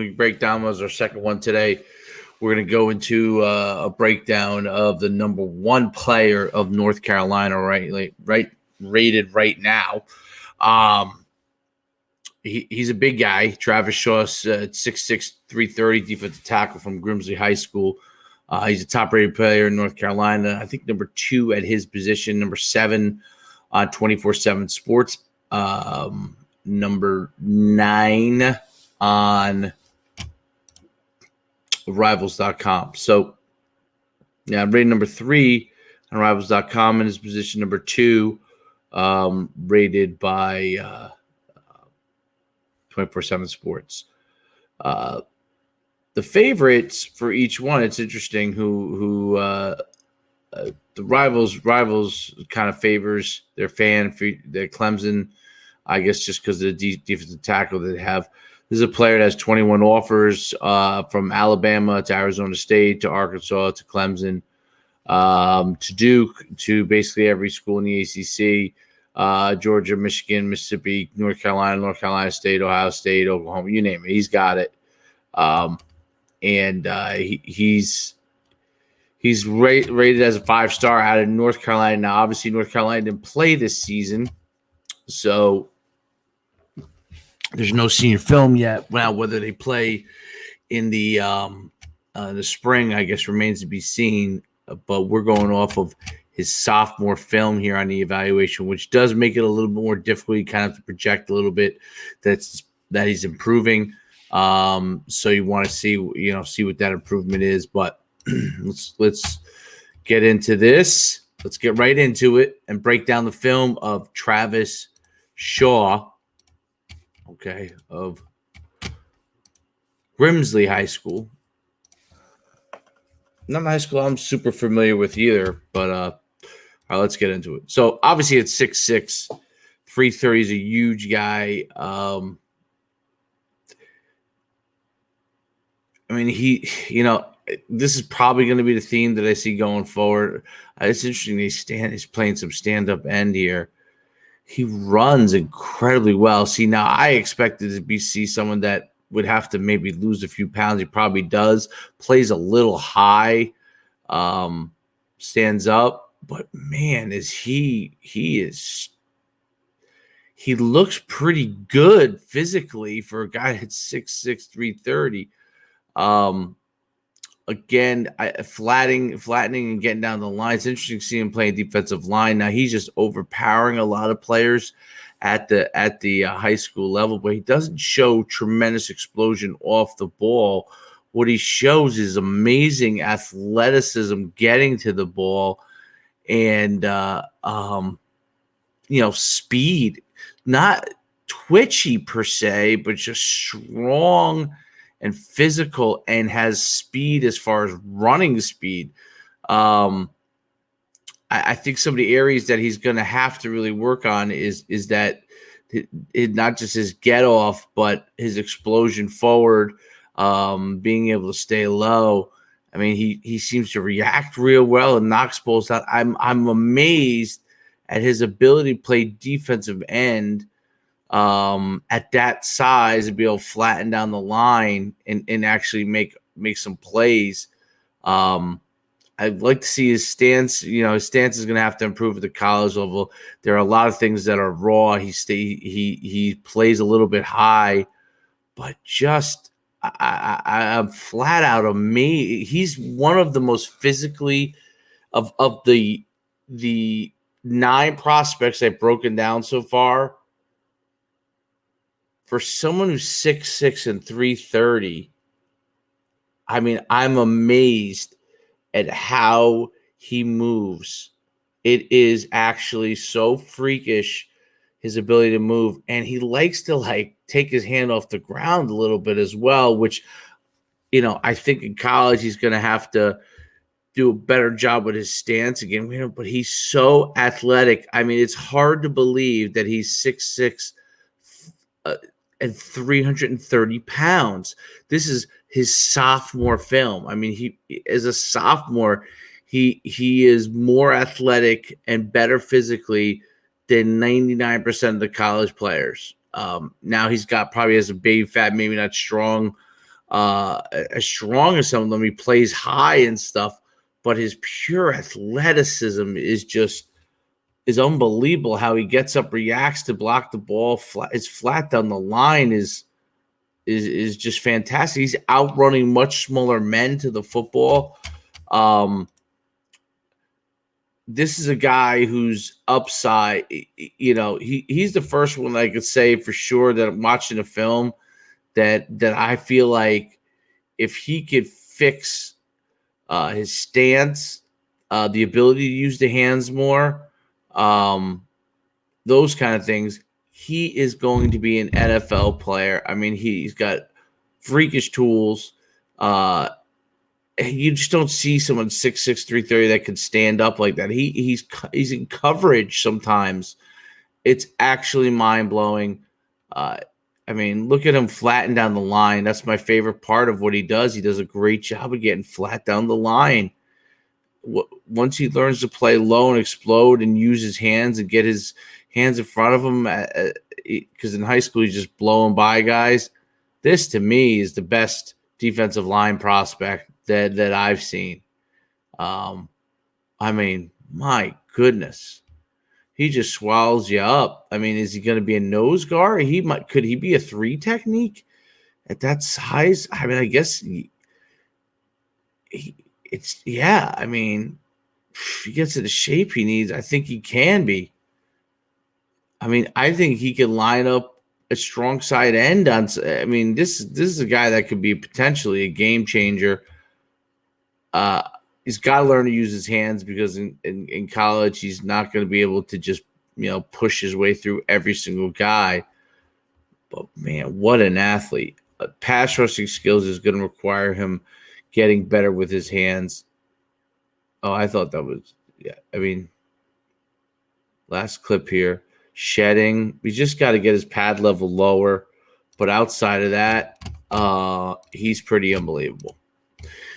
we break down as our second one today. We're going to go into a breakdown of the number one player of North Carolina, right rated right now. He's a big guy. Travis Shaw, 6'6", 330, defensive tackle from Grimsley High School. He's a top-rated player in North Carolina. I think number 2 at his position, number 7 on 24/7 Sports, number 9 on Rivals.com. So, yeah, rated number 3 on Rivals.com in his position, number 2, rated by 24/7 Sports. The favorites for each one, it's interesting who the Rivals kind of favors their fan for their Clemson, I guess just because of the defensive tackle that they have. This is a player that has 21 offers from Alabama to Arizona State to Arkansas to Clemson to Duke to basically every school in the ACC. Georgia, Michigan, Mississippi, North Carolina State, Ohio State, Oklahoma, you name it. He's got it. He's rated as a 5-star out of North Carolina. Now, obviously, North Carolina didn't play this season, so there's no senior film yet. Now, whether they play in the spring, I guess, remains to be seen. But we're going off of his sophomore film here on the evaluation, which does make it a little bit more difficult. You kind of have to project a little bit that he's improving. So you want to see what that improvement is. But let's get into this. Let's get right into it and break down the film of Travis Shaw, of Grimsley High School. Not a high school I'm super familiar with either, but all right, let's get into it. So obviously it's 6'6", 330 is a huge guy. I mean, this is probably going to be the theme that I see going forward. It's interesting. He's playing some stand-up end here. He runs incredibly well. See, now I expected to see someone that would have to maybe lose a few pounds. He probably does. Plays a little high, stands up, but man, he looks pretty good physically for a guy that's 6'6", 330. Again, flattening and getting down the line. It's interesting to see him playing defensive line. Now he's just overpowering a lot of players at the high school level, but he doesn't show tremendous explosion off the ball. What he shows is amazing athleticism, getting to the ball, and speed. Not twitchy per se, but just strong and physical, and has speed as far as running speed. I think some of the areas that he's going to have to really work on is that not just his get off, but his explosion forward, being able to stay low. I mean, he seems to react real well and knocks balls out. I'm amazed at his ability to play defensive end at that size and be able to flatten down the line and actually make some plays. I'd like to see his stance. His stance is going to have to improve at the college level. There are a lot of things that are raw. He plays a little bit high, but just I'm flat out amazed. He's one of the most physically of the 9 prospects I've broken down so far. For someone who's 6'6" and 330, I mean, I'm amazed at how he moves. It is actually so freakish, his ability to move. And he likes to take his hand off the ground a little bit as well, which, I think in college he's going to have to do a better job with his stance again. But he's so athletic. I mean, it's hard to believe that he's 6'6", and 330 pounds. This is his sophomore film. I mean, he as a sophomore, he is more athletic and better physically than 99% of the college players. Now he's got probably has a baby fat, maybe not strong as strong as some of them. He plays high and stuff, but his pure athleticism is unbelievable. How he gets up, reacts to block the ball, is flat down the line is just fantastic. He's outrunning much smaller men to the football. This is a guy whose upside, he's the first one I could say for sure that I'm watching a film that I feel like if he could fix his stance, the ability to use the hands more, those kind of things, he is going to be an NFL player. I mean, he's got freakish tools. You just don't see someone 6'6", 330 that can stand up like that. He's in coverage sometimes. It's actually mind-blowing. I mean, look at him flatten down the line. That's my favorite part of what he does. He does a great job of getting flat down the line. Once he learns to play low and explode and use his hands and get his hands in front of him, because in high school he's just blowing by guys. This, to me, is the best defensive line prospect that I've seen. I mean, my goodness. He just swallows you up. I mean, is he going to be a nose guard? Could he be a 3 technique at that size? I mean, I guess I mean, if he gets to the shape he needs, I think he can be. I mean, I think he could line up a strong side end on. I mean, this is a guy that could be potentially a game changer. He's got to learn to use his hands because in college he's not going to be able to just push his way through every single guy. But man, what an athlete! Pass rushing skills is going to require him getting better with his hands. Oh, I thought that was I mean, last clip here. Shedding. We just got to get his pad level lower. But outside of that, he's pretty unbelievable.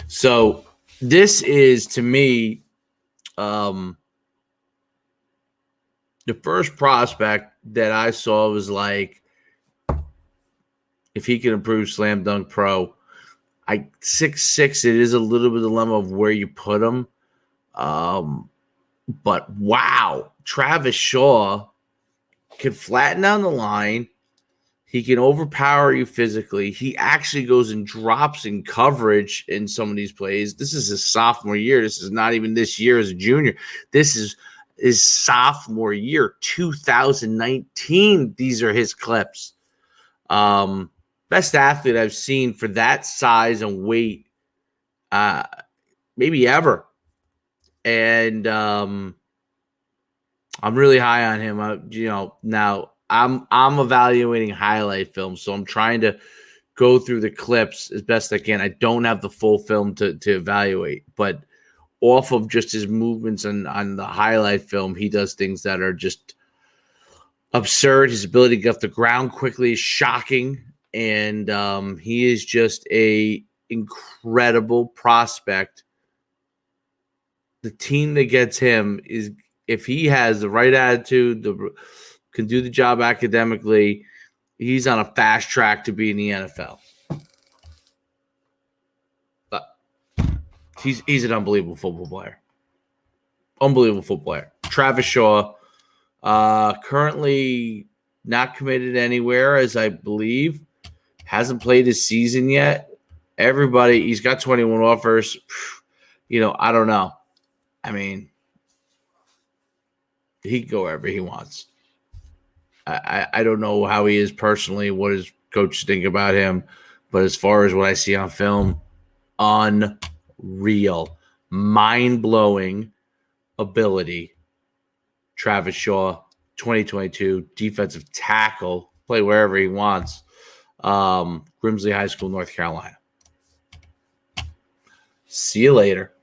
So this is, to me, the first prospect that I saw was like, if he can improve slam dunk pro, 6'6", it is a little bit of a dilemma of where you put him. But wow, Travis Shaw can flatten down the line. He can overpower you physically. He actually goes and drops in coverage in some of these plays. This is his sophomore year. This is not even this year as a junior. This is his sophomore year, 2019. These are his clips. Best athlete I've seen for that size and weight, maybe ever. And I'm really high on him. Now I'm evaluating highlight film, so I'm trying to go through the clips as best I can. I don't have the full film to evaluate, but off of just his movements on the highlight film, he does things that are just absurd. His ability to get off the ground quickly is shocking, and he is just a incredible prospect. The team that gets him is, if he has the right attitude, can do the job academically, he's on a fast track to be in the NFL. But he's an unbelievable football player. Unbelievable football player. Travis Shaw, currently not committed anywhere, as I believe. Hasn't played his season yet. He's got 21 offers. I don't know. I mean, he can go wherever he wants. I don't know how he is personally, what his coaches think about him, but as far as what I see on film, unreal, mind-blowing ability. Travis Shaw, 2022, defensive tackle, play wherever he wants. Grimsley High School, North Carolina. See you later.